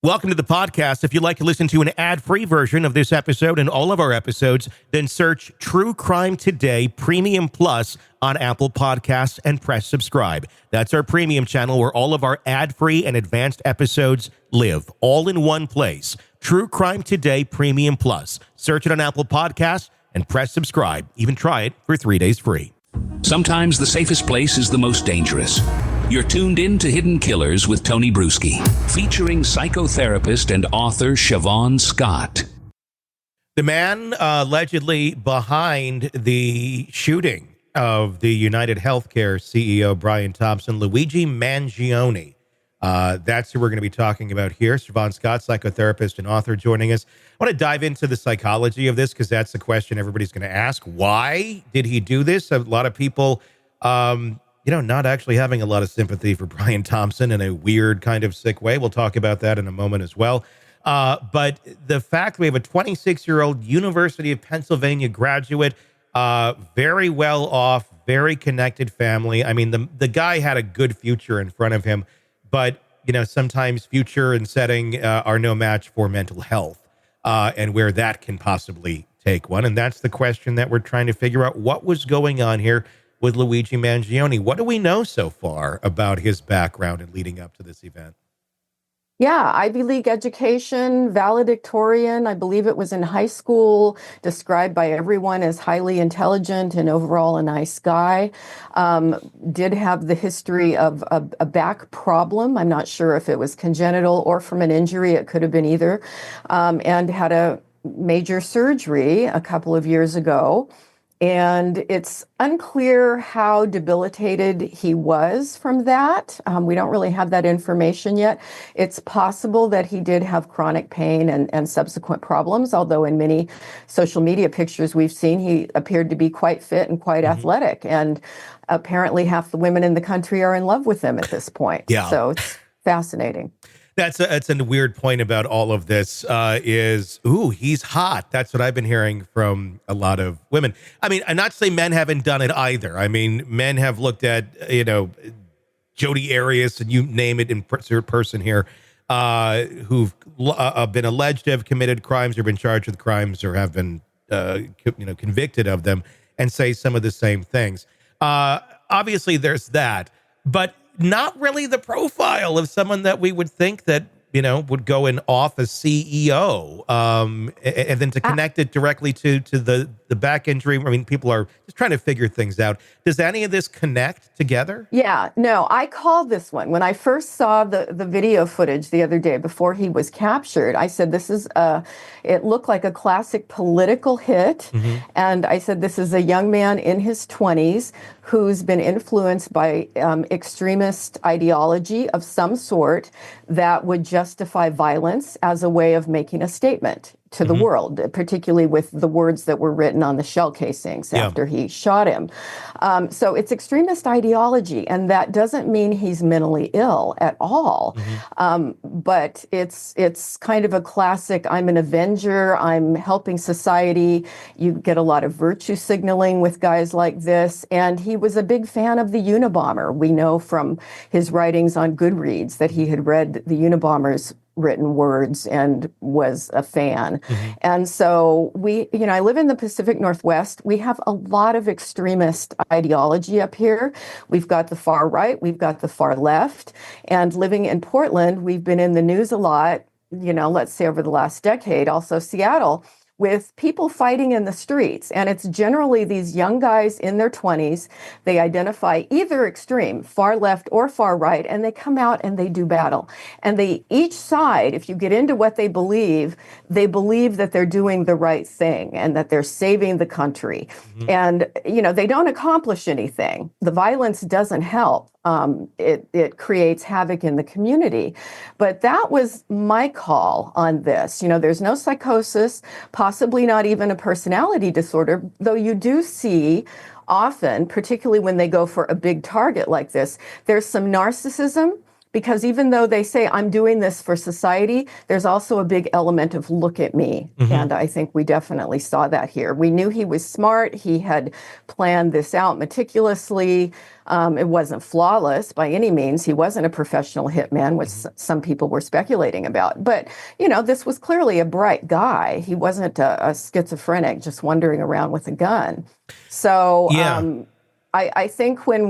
Welcome to the podcast. If you'd like to listen to an ad-free version of this episode and all of our episodes, then search True Crime Today Premium Plus on Apple Podcasts and press subscribe. That's our premium channel where all of our ad-free and advanced episodes live, all in one place. True Crime Today Premium Plus. Search it on Apple Podcasts and press subscribe. Even try it for 3 days free. Sometimes the safest place is the most dangerous. You're tuned in to Hidden Killers with Tony Bruschi, featuring psychotherapist and author Shavaun Scott. The man allegedly behind the shooting of the United Healthcare CEO, Brian Thompson, Luigi Mangione. That's who we're going to be talking about here. Shavaun Scott, psychotherapist and author, joining us. I want to dive into the psychology of this because that's the question everybody's going to ask. Why did he do this? A lot of people, not actually having a lot of sympathy for Brian Thompson in a weird kind of sick way. We'll talk about that in a moment as well. But the fact we have a 26-year-old University of Pennsylvania graduate, very well off, very connected family. I mean, the guy had a good future in front of him, but sometimes future and setting are no match for mental health and where that can possibly take one. And that's the question that we're trying to figure out. What was going on here with Luigi Mangione? What do we know so far about his background and leading up to this event? Yeah, Ivy League education, valedictorian. I believe it was in high school, described by everyone as highly intelligent and overall a nice guy. Did have the history of a back problem. I'm not sure if it was congenital or from an injury. It could have been either. And had a major surgery a couple of years ago. And it's unclear how debilitated he was from that. We don't really have that information yet. It's possible that he did have chronic pain and subsequent problems, although in many social media pictures we've seen, he appeared to be quite fit and quite athletic. And apparently half the women in the country are in love with him at this point. Yeah. So it's fascinating. That's a weird point about all of this he's hot. That's what I've been hearing from a lot of women. I mean, I'm not saying men haven't done it either. I mean, men have looked at, Jodi Arias and you name it in person here, who've been alleged to have committed crimes or been charged with crimes or have been, convicted of them and say some of the same things. Obviously there's that, but not really the profile of someone that we would think that, would go in off as CEO, and then to connect it directly to the back injury. I mean, people are just trying to figure things out. Does any of this connect together? Yeah, no, I called this one. When I first saw the video footage the other day before he was captured, I said, it looked like a classic political hit. Mm-hmm. And I said, this is a young man in his 20s who's been influenced by extremist ideology of some sort that would justify violence as a way of making a statement to the world, particularly with the words that were written on the shell casings after he shot him. So it's extremist ideology, and that doesn't mean he's mentally ill at all. But it's kind of a classic, I'm an avenger, I'm helping society. You get a lot of virtue signaling with guys like this. And he was a big fan of the Unabomber. We know from his writings on Goodreads that he had read the Unabomber's written words and was a fan. And so I live in the Pacific Northwest. We have a lot of extremist ideology up here. We've got the far right, we've got the far left. And living in Portland, we've been in the news a lot, let's say over the last decade, also Seattle, with people fighting in the streets. And it's generally these young guys in their 20s. They identify either extreme, far left or far right, and they come out and they do battle. And each side, if you get into what they believe that they're doing the right thing and that they're saving the country. And, they don't accomplish anything. The violence doesn't help. It creates havoc in the community. But that was my call on this. There's no psychosis, possibly not even a personality disorder, though you do see often, particularly when they go for a big target like this, there's some narcissism because even though they say I'm doing this for society, there's also a big element of look at me. And I think we definitely saw that here. We knew he was smart. He had planned this out meticulously. It wasn't flawless by any means. He wasn't a professional hitman, which some people were speculating about. But, this was clearly a bright guy. He wasn't a schizophrenic just wandering around with a gun. So I think when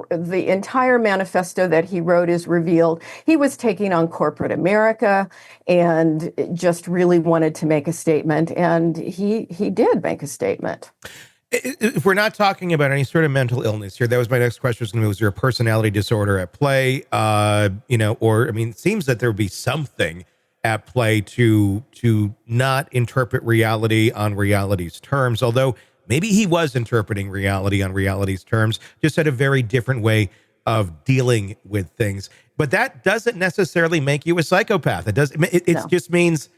the entire manifesto that he wrote is revealed, he was taking on corporate America and just really wanted to make a statement. And he did make a statement. If we're not talking about any sort of mental illness here, that was my next question. Was there a personality disorder at play? It seems that there would be something at play to not interpret reality on reality's terms, although maybe he was interpreting reality on reality's terms, just had a very different way of dealing with things. But that doesn't necessarily make you a psychopath. It just means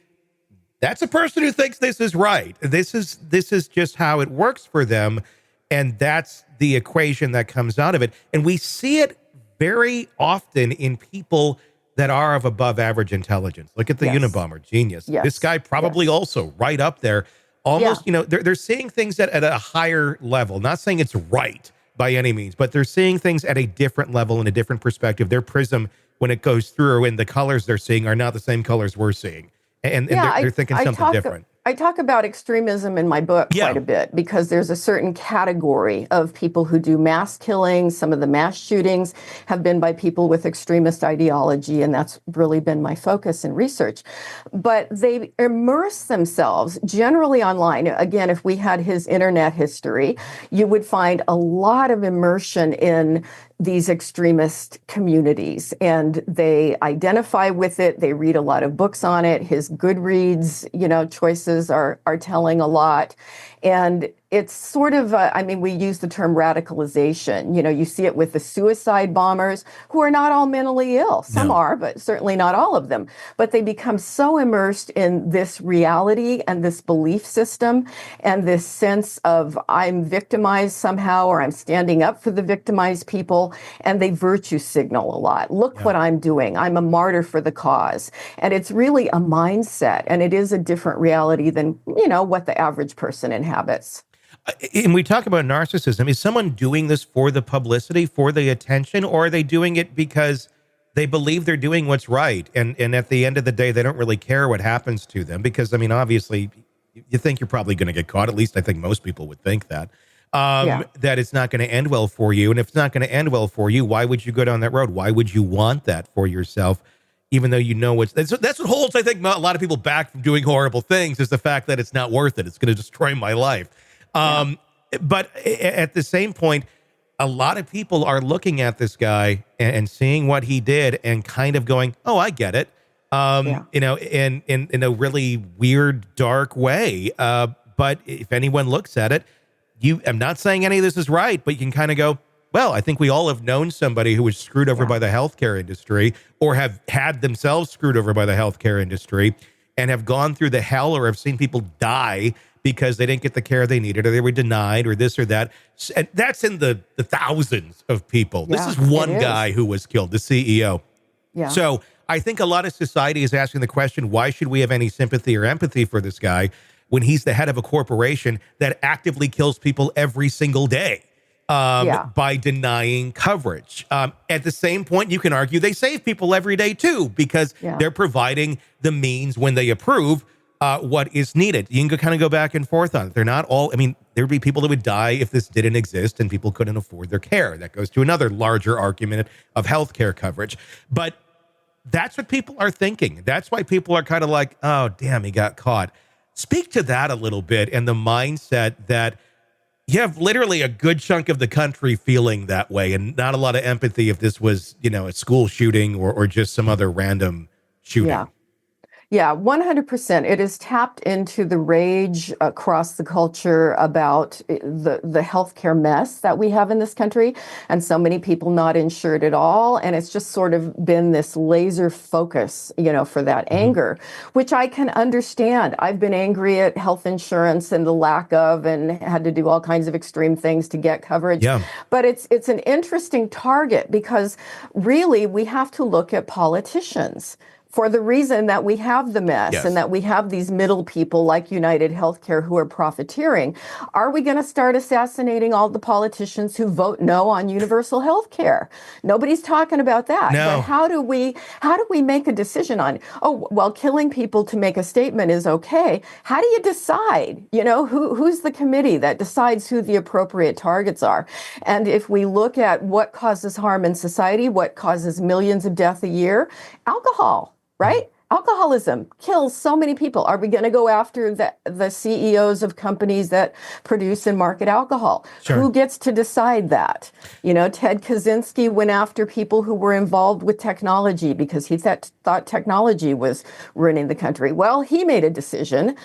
that's a person who thinks this is right. This is just how it works for them. And that's the equation that comes out of it. And we see it very often in people that are of above average intelligence. Look at the Unabomber, genius. Yes. This guy probably also right up there. Almost, they're seeing things at a higher level. Not saying it's right by any means, but they're seeing things at a different level and a different perspective. Their prism, when it goes through, and the colors they're seeing are not the same colors we're seeing. And they're thinking something different. I talk about extremism in my book quite a bit because there's a certain category of people who do mass killings. Some of the mass shootings have been by people with extremist ideology, and that's really been my focus in research. But they immerse themselves generally online. Again, if we had his internet history, you would find a lot of immersion in these extremist communities, and they identify with it. They read a lot of books on it. His Goodreads, choices are telling a lot. And it's sort of, we use the term radicalization. You see it with the suicide bombers who are not all mentally ill. Some are, but certainly not all of them. But they become so immersed in this reality and this belief system and this sense of I'm victimized somehow, or I'm standing up for the victimized people. And they virtue signal a lot. Look what I'm doing. I'm a martyr for the cause. And it's really a mindset. And it is a different reality than, what the average person inhabits. And we talk about narcissism. Is someone doing this for the publicity, for the attention, or are they doing it because they believe they're doing what's right? And at the end of the day, they don't really care what happens to them because, obviously, you think you're probably going to get caught. At least I think most people would think that. That it's not going to end well for you. And if it's not going to end well for you, why would you go down that road? Why would you want that for yourself? Even though that's what holds, I think, a lot of people back from doing horrible things is the fact that it's not worth it. It's going to destroy my life. But at the same point, a lot of people are looking at this guy and seeing what he did and kind of going, oh, I get it. In a really weird, dark way. But if anyone looks at it, I'm not saying any of this is right, but you can kind of go, well, I think we all have known somebody who was screwed over by the healthcare industry or have had themselves screwed over by the healthcare industry and have gone through the hell or have seen people die because they didn't get the care they needed or they were denied or this or that. And that's in the thousands of people. This is one guy who was killed, the CEO. Yeah. So I think a lot of society is asking the question, why should we have any sympathy or empathy for this guy when he's the head of a corporation that actively kills people every single day? By denying coverage. At the same point, you can argue they save people every day, too, because they're providing the means when they approve what is needed. You can kind of go back and forth on it. They're not all, there'd be people that would die if this didn't exist and people couldn't afford their care. That goes to another larger argument of healthcare coverage. But that's what people are thinking. That's why people are kind of like, oh, damn, he got caught. Speak to that a little bit and the mindset that you have literally a good chunk of the country feeling that way and not a lot of empathy if this was, a school shooting or just some other random shooting. Yeah, 100%. It is tapped into the rage across the culture about the healthcare mess that we have in this country, and so many people not insured at all. And it's just sort of been this laser focus, for that anger, which I can understand. I've been angry at health insurance and the lack of, and had to do all kinds of extreme things to get coverage. Yeah. But it's an interesting target because really we have to look at politicians for the reason that we have the mess. Yes. And that we have these middle people like United Healthcare who are profiteering. Are we going to start assassinating all the politicians who vote no on universal health care? Nobody's talking about that. No. But how do we make a decision on, killing people to make a statement is okay? How do you decide? Who's the committee that decides who the appropriate targets are? And if we look at what causes harm in society, what causes millions of deaths a year, alcohol. Right? Alcoholism kills so many people. Are we going to go after the CEOs of companies that produce and market alcohol? Sure. Who gets to decide that? Ted Kaczynski went after people who were involved with technology because he thought technology was ruining the country. Well, he made a decision,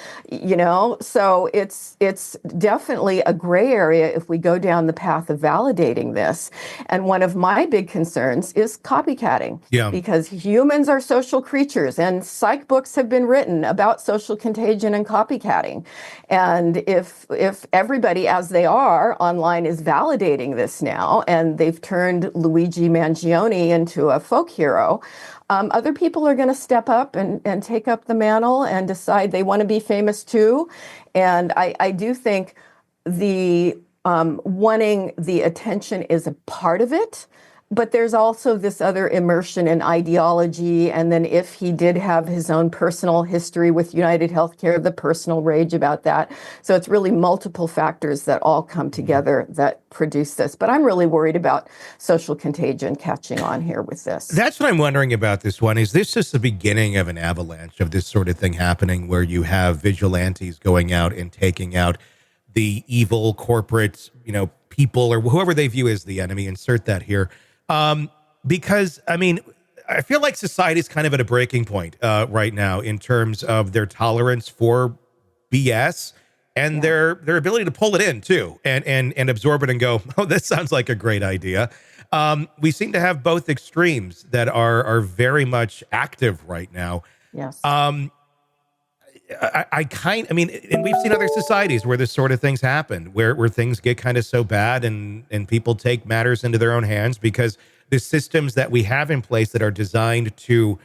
so it's definitely a gray area if we go down the path of validating this. And one of my big concerns is copycatting. Yeah. Because humans are social creatures, and psych books have been written about social contagion and copycatting. And if everybody, as they are online, is validating this now, and they've turned Luigi Mangione into a folk hero, other people are going to step up and take up the mantle and decide they want to be famous too. And I do think the wanting the attention is a part of it. But there's also this other immersion in ideology. And then if he did have his own personal history with United Healthcare, the personal rage about that. So it's really multiple factors that all come together that produce this. But I'm really worried about social contagion catching on here with this. That's what I'm wondering about this one. Is this just the beginning of an avalanche of this sort of thing happening where you have vigilantes going out and taking out the evil corporate, people or whoever they view as the enemy? Insert that here. Because I feel like society is kind of at a breaking point right now in terms of their tolerance for BS and their ability to pull it in too and absorb it and go, oh, this sounds like a great idea. We seem to have both extremes that are very much active right now. Yes. And we've seen other societies where this sort of things happen, where things get kind of so bad and people take matters into their own hands because the systems that we have in place that are designed to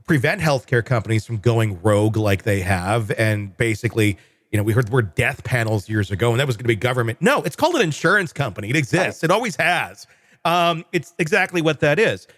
prevent healthcare companies from going rogue like they have. And basically, we heard the word death panels years ago, and that was going to be government. No, it's called an insurance company. It exists. It always has. It's exactly what that is.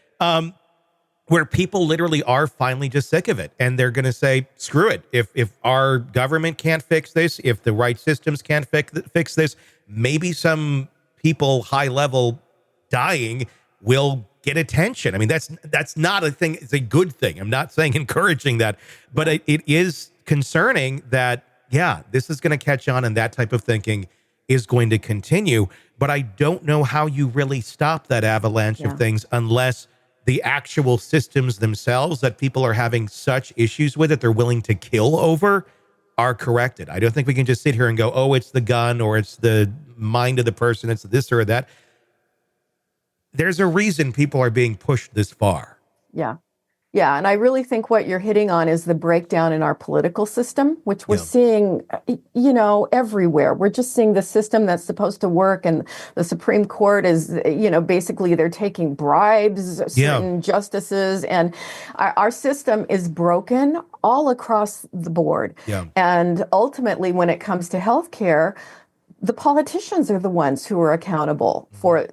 Where people literally are finally just sick of it. And they're going to say, screw it. If our government can't fix this, if the right systems can't fix this, maybe some people high level dying will get attention. I mean, that's not a thing. It's a good thing. I'm not saying encouraging that, but it is concerning that, this is going to catch on and that type of thinking is going to continue. But I don't know how you really stop that avalanche of things unless the actual systems themselves that people are having such issues with that they're willing to kill over are corrected. I don't think we can just sit here and go, oh, it's the gun or it's the mind of the person. It's this or that. There's a reason people are being pushed this far. Yeah. Yeah. And I really think what you're hitting on is the breakdown in our political system, which we're seeing, everywhere. We're just seeing the system that's supposed to work. And the Supreme Court is, basically they're taking bribes, certain justices. And our system is broken all across the board. Yeah. And ultimately, when it comes to healthcare, the politicians are the ones who are accountable for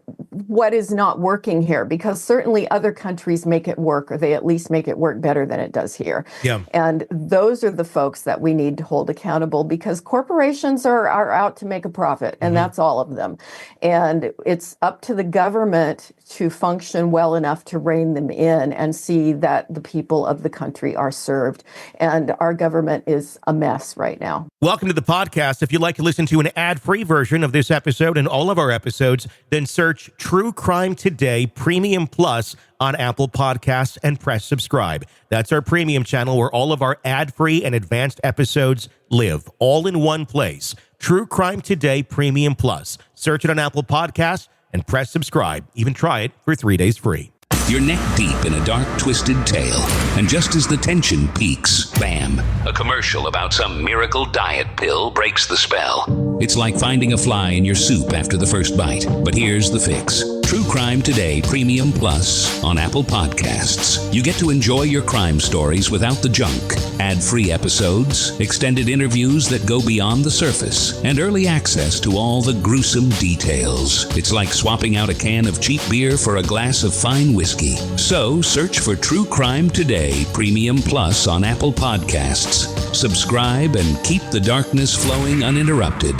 what is not working here, because certainly other countries make it work, or they at least make it work better than it does here. Yeah. And those are the folks that we need to hold accountable, because corporations are out to make a profit, and that's all of them. And it's up to the government to function well enough to rein them in and see that the people of the country are served. And our government is a mess right now. Welcome to the podcast. If you'd like to listen to an ad-free free version of this episode and all of our episodes, then search True Crime Today Premium Plus on Apple Podcasts and press subscribe. That's our premium channel where all of our ad-free and advanced episodes live, all in one place. True Crime Today Premium Plus. Search it on Apple Podcasts and press subscribe. Even try it for 3 days free. You're neck deep in a dark, twisted tale, and just as the tension peaks, bam, a commercial about some miracle diet pill breaks the spell. It's like finding a fly in your soup after the first bite. But here's the fix. True Crime Today Premium Plus on Apple Podcasts. You get to enjoy your crime stories without the junk. Ad-free episodes, extended interviews that go beyond the surface, and early access to all the gruesome details. It's like swapping out a can of cheap beer for a glass of fine whiskey. So search for True Crime Today Premium Plus on Apple Podcasts. Subscribe and keep the darkness flowing uninterrupted.